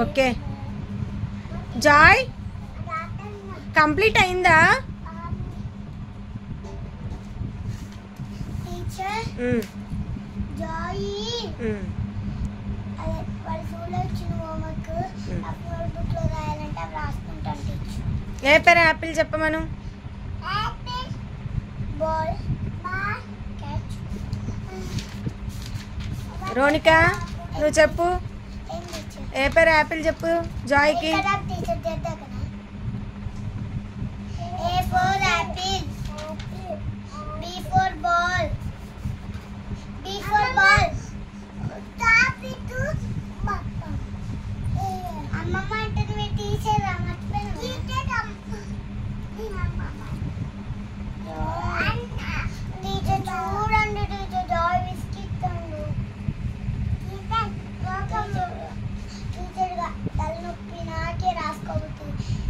Okay Joy complete అయిందా? ఏ పేరు Apple చెప్పమను. రోనిక నువ్వు చెప్పు, ఏ పేరు యాపిల్ చెప్పు జాయ్కి. తలనొప్పి నాకే రాసుకోబోతుంది.